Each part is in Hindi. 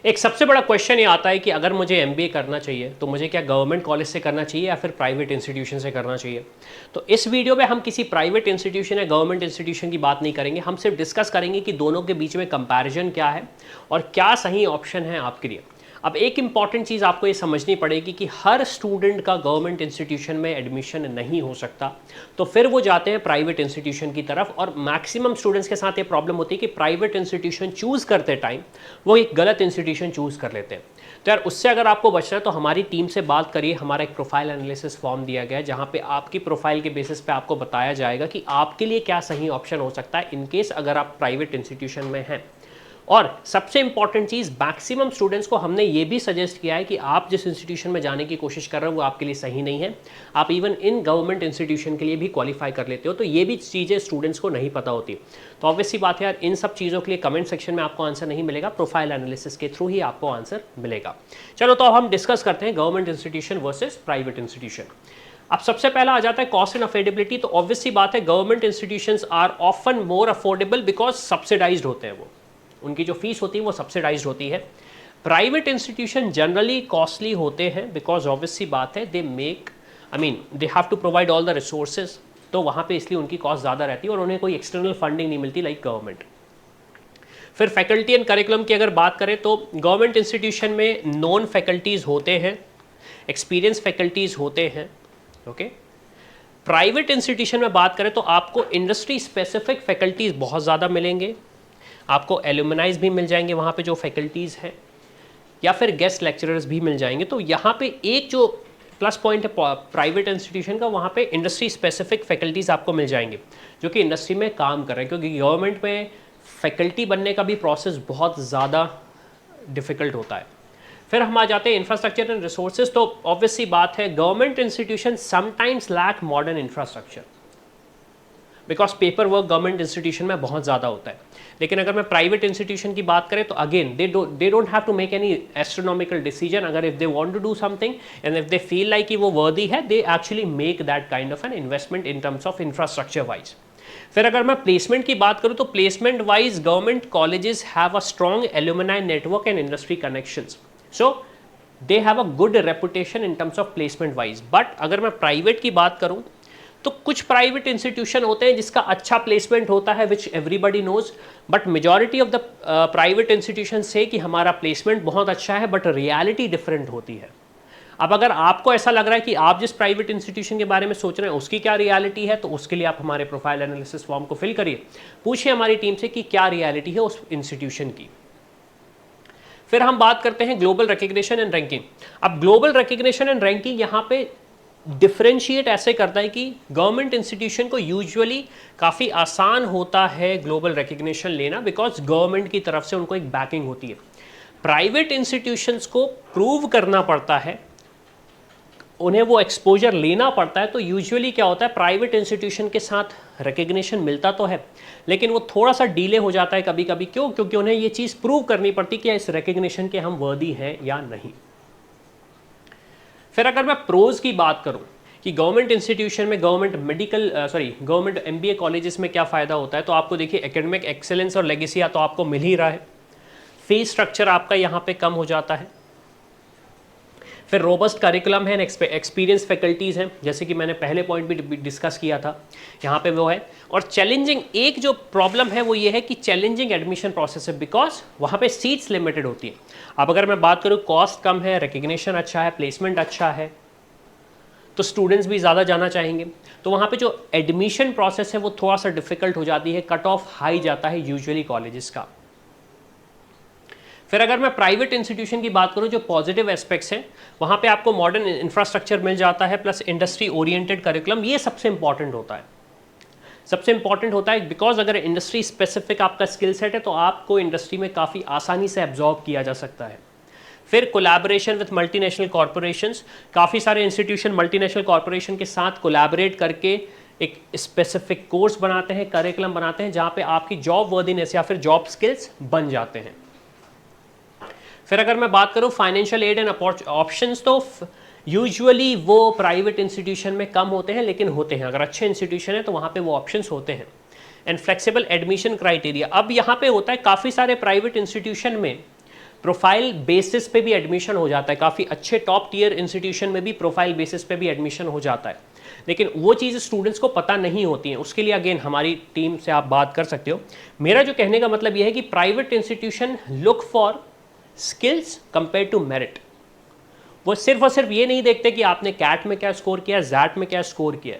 एक सबसे बड़ा क्वेश्चन ये आता है कि अगर मुझे एमबीए करना चाहिए तो मुझे क्या गवर्नमेंट कॉलेज से करना चाहिए या फिर प्राइवेट इंस्टीट्यूशन से करना चाहिए। तो इस वीडियो में हम किसी प्राइवेट इंस्टीट्यूशन या गवर्नमेंट इंस्टीट्यूशन की बात नहीं करेंगे, हम सिर्फ डिस्कस करेंगे कि दोनों के बीच में कंपैरिजन क्या है और क्या सही ऑप्शन है आपके लिए। अब एक इंपॉर्टेंट चीज़ आपको ये समझनी पड़ेगी कि हर स्टूडेंट का गवर्नमेंट इंस्टीट्यूशन में एडमिशन नहीं हो सकता, तो फिर वो जाते हैं प्राइवेट इंस्टीट्यूशन की तरफ। और मैक्सिमम स्टूडेंट्स के साथ ये प्रॉब्लम होती है कि प्राइवेट इंस्टीट्यूशन चूज़ करते टाइम वो एक गलत इंस्टीट्यूशन चूज़ कर लेते हैं। तो यार उससे अगर आपको बचना है तो हमारी टीम से बात करिए। हमारा एक प्रोफाइल एनालिसिस फॉर्म दिया गया है जहाँ पे आपकी प्रोफाइल के बेसिस पे आपको बताया जाएगा कि आपके लिए क्या सही ऑप्शन हो सकता है इनकेस अगर आप प्राइवेट इंस्टीट्यूशन में हैं। और सबसे इंपॉर्टेंट चीज़, मैक्सिमम स्टूडेंट्स को हमने ये भी सजेस्ट किया है कि आप जिस इंस्टीट्यूशन में जाने की कोशिश कर रहे हो वो आपके लिए सही नहीं है, आप इवन इन गवर्नमेंट इंस्टीट्यूशन के लिए भी क्वालिफाई कर लेते हो। तो ये भी चीज़ें स्टूडेंट्स को नहीं पता होती। तो ऑब्वियस सी बात है यार, इन सब चीज़ों के लिए कमेंट सेक्शन में आपको आंसर नहीं मिलेगा, प्रोफाइल एनालिसिस के थ्रू ही आपको आंसर मिलेगा। चलो तो अब हम डिस्कस करते हैं government institution versus private institution. अब सबसे पहला आ जाता है कॉस्ट एंड अफोर्डेबिलिटी। तो ऑब्वियस सी बात है, government institutions are often more affordable because subsidised होते हैं, वो उनकी जो फीस होती है वो सब्सिडाइज्ड होती है। प्राइवेट इंस्टीट्यूशन जनरली कॉस्टली होते हैं बिकॉज ऑब्वियस सी बात है, they have to provide all the resources, तो वहाँ पे इसलिए उनकी कॉस्ट ज़्यादा रहती है और उन्हें कोई एक्सटर्नल फंडिंग नहीं मिलती लाइक गवर्नमेंट। फिर फैकल्टी एंड करिकुलम की अगर बात करें तो गवर्नमेंट इंस्टीट्यूशन में नॉन फैकल्टीज़ होते हैं, एक्सपीरियंस फैकल्टीज़ होते हैं, ओके। प्राइवेट इंस्टीट्यूशन में बात करें तो आपको इंडस्ट्री स्पेसिफिक फैकल्टीज़ बहुत ज़्यादा मिलेंगे, आपको एल्यूमनाइज भी मिल जाएंगे वहाँ पे जो फैकल्टीज़ हैं, या फिर गेस्ट लेक्चरर्स भी मिल जाएंगे। तो यहाँ पे एक जो प्लस पॉइंट है प्राइवेट इंस्टीट्यूशन का, वहाँ पे इंडस्ट्री स्पेसिफिक फैकल्टीज़ आपको मिल जाएंगे जो कि इंडस्ट्री में काम कर रहे हैं, क्योंकि गवर्नमेंट में फैकल्टी बनने का भी प्रोसेस बहुत ज़्यादा डिफ़िकल्ट होता है। फिर हम आ जाते हैं इंफ्रास्ट्रक्चर एंड रिसोर्सेज। तो ऑब्वियस सी बात है, government institution sometimes lack modern infrastructure because paper work government institution में बहुत ज़्यादा होता है। लेकिन अगर मैं प्राइवेट इंस्टीट्यूशन की बात करें तो again they don't have to make any astronomical decision. अगर if they want to do something and if they feel like कि वो वर्दी है, they actually make that kind of an investment in terms of infrastructure wise. फिर अगर मैं प्लेसमेंट की बात करूँ तो placement wise government colleges have a strong alumni network and industry connections, so they have a good reputation in terms of placement wise. But अगर मैं प्राइवेट की बात करूँ तो कुछ प्राइवेट इंस्टीट्यूशन होते हैं जिसका अच्छा प्लेसमेंट होता है which everybody knows, but majority of the private institution से कि हमारा प्लेसमेंट बहुत अच्छा है, बट रियलिटी डिफरेंट होती है। अब अगर आपको ऐसा लग रहा है कि आप जिस प्राइवेट इंस्टीट्यूशन के बारे में सोच रहे हैं उसकी क्या रियलिटी है, तो उसके लिए आप हमारे प्रोफाइल एनालिसिस फॉर्म को फिल करिए, पूछिए हमारी टीम से कि क्या रियलिटी है उस इंस्टीट्यूशन की। फिर हम बात करते हैं ग्लोबल रिकग्निशन एंड रैंकिंग। अब ग्लोबल रिकग्निशन एंड रैंकिंग यहाँ पे डिफरेंशिएट ऐसे करता है कि गवर्नमेंट इंस्टीट्यूशन को यूजुअली काफ़ी आसान होता है ग्लोबल रिकग्निशन लेना बिकॉज गवर्नमेंट की तरफ से उनको एक बैकिंग होती है। प्राइवेट इंस्टीट्यूशंस को प्रूव करना पड़ता है, उन्हें वो एक्सपोजर लेना पड़ता है। तो यूजुअली क्या होता है, प्राइवेट इंस्टीट्यूशन के साथ रिकग्निशन मिलता तो है लेकिन वो थोड़ा सा डिले हो जाता है कभी कभी। क्यों? क्योंकि उन्हें ये चीज़ प्रूव करनी पड़ती कि इस रिकग्निशन के हम वर्दी हैं या नहीं। फिर अगर मैं प्रोज की बात करूं कि गवर्नमेंट इंस्टीट्यूशन में गवर्नमेंट एमबीए कॉलेजेस में क्या फ़ायदा होता है, तो आपको देखिए एकेडमिक एक्सेलेंस और लेगेसी तो आपको मिल ही रहा है, फीस स्ट्रक्चर आपका यहाँ पे कम हो जाता है, फिर रोबस्ट करिकुलम है, एक्सपीरियंस फैकल्टीज़ हैं जैसे कि मैंने पहले पॉइंट भी डिस्कस किया था, यहाँ पे वो है। और चैलेंजिंग एक जो प्रॉब्लम है वो ये है कि चैलेंजिंग एडमिशन प्रोसेस है बिकॉज वहाँ पे सीट्स लिमिटेड होती है। अब अगर मैं बात करूँ, कॉस्ट कम है, रिकग्निशन अच्छा है, प्लेसमेंट अच्छा है, तो स्टूडेंट्स भी ज़्यादा जाना चाहेंगे, तो वहाँ पे जो एडमिशन प्रोसेस है वो थोड़ा सा डिफिकल्ट हो जाती है, कट ऑफ हाई जाता है यूजुअली कॉलेजेस का। फिर अगर मैं प्राइवेट इंस्टीट्यूशन की बात करूं, जो पॉजिटिव एस्पेक्ट्स हैं वहाँ पे आपको मॉडर्न इंफ्रास्ट्रक्चर मिल जाता है प्लस इंडस्ट्री ओरिएंटेड करिकुलम, ये सबसे इंपॉर्टेंट होता है। सबसे इंपॉर्टेंट होता है बिकॉज अगर इंडस्ट्री स्पेसिफिक आपका स्किल सेट है तो आपको इंडस्ट्री में काफ़ी आसानी से एब्जॉर्ब किया जा सकता है। फिर कोलैबोरेशन विथ मल्टीनेशनल कॉरपोरेशंस, काफ़ी सारे इंस्टीट्यूशन मल्टीनेशनल कॉरपोरेशन के साथ कोलैबोरेट करके एक स्पेसिफिक कोर्स बनाते हैं, करिकुलम बनाते हैं जहाँ पे आपकी जॉब वर्दीनेस या फिर जॉब स्किल्स बन जाते हैं। फिर अगर मैं बात करूँ फाइनेंशियल एड एंड ऑप्शंस, तो यूजुअली वो प्राइवेट इंस्टीट्यूशन में कम होते हैं लेकिन होते हैं, अगर अच्छे इंस्टीट्यूशन है तो वहाँ पे वो ऑप्शंस होते हैं। एंड फ्लेक्सिबल एडमिशन क्राइटेरिया, अब यहाँ पे होता है काफ़ी सारे प्राइवेट इंस्टीट्यूशन में प्रोफाइल बेसिस पे भी एडमिशन हो जाता है, काफ़ी अच्छे टॉप टियर इंस्टीट्यूशन में भी प्रोफाइल बेसिस पे भी एडमिशन हो जाता है, लेकिन वो चीज़ स्टूडेंट्स को पता नहीं होती है। उसके लिए अगेन हमारी टीम से आप बात कर सकते हो। मेरा जो कहने का मतलब ये है कि private institution look for skills compare to merit. वो सिर्फ और सिर्फ ये नहीं देखते कि आपने कैट में क्या स्कोर किया, जैट में क्या स्कोर किया,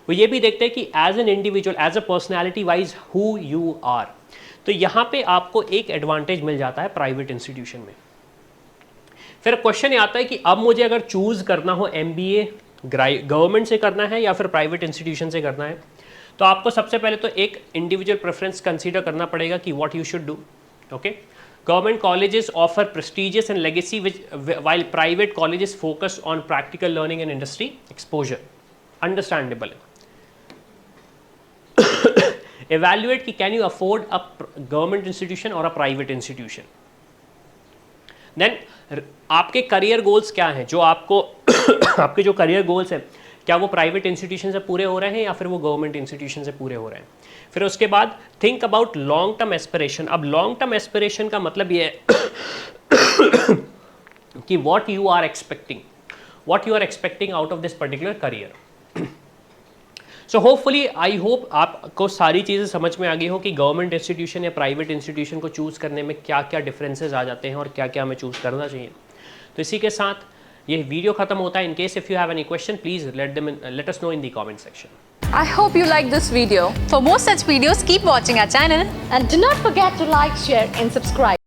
वो ये भी देखते हैं कि as an individual, as a personality wise who you are. तो यहाँ पे आपको एक एडवांटेज मिल जाता है प्राइवेट इंस्टीट्यूशन में। फिर क्वेश्चन ये आता है कि अब मुझे अगर चूज करना हो MBA गवर्नमेंट से करना है या फिर प्राइवेट इंस्टीट्यूशन से करना है, तो आपको सबसे पहले तो एक इंडिविजुअल प्रेफरेंस कंसीडर करना पड़ेगा कि what you should do. Okay, government colleges offer prestigious and legacy while private colleges focus on practical learning and industry exposure. Understandable है। evaluate कि can you afford a government institution और अ प्राइवेट इंस्टीट्यूशन। देन आपके करियर गोल्स क्या हैं, जो आपको आपके जो करियर गोल्स हैं, क्या वो प्राइवेट इंस्टीट्यूशन से पूरे हो रहे हैं या फिर वो गवर्नमेंट इंस्टीट्यूशन से पूरे हो रहे हैं। फिर उसके बाद think about long term aspiration. अब लॉन्ग टर्म एस्पिरेशन का मतलब ये है कि what you are expecting out of this particular career. So hopefully I hope आपको सारी चीज़ें समझ में आ गई हो कि गवर्नमेंट इंस्टीट्यूशन या प्राइवेट इंस्टीट्यूशन को चूज़ करने में क्या क्या डिफरेंसेस आ जाते हैं और क्या क्या हमें चूज़ करना चाहिए। तो इसी के साथ ये वीडियो खत्म होता है। In case if you have any question please let us know in the comment section. I hope you liked this video. For more such videos, keep watching our channel and do not forget to like, share and subscribe.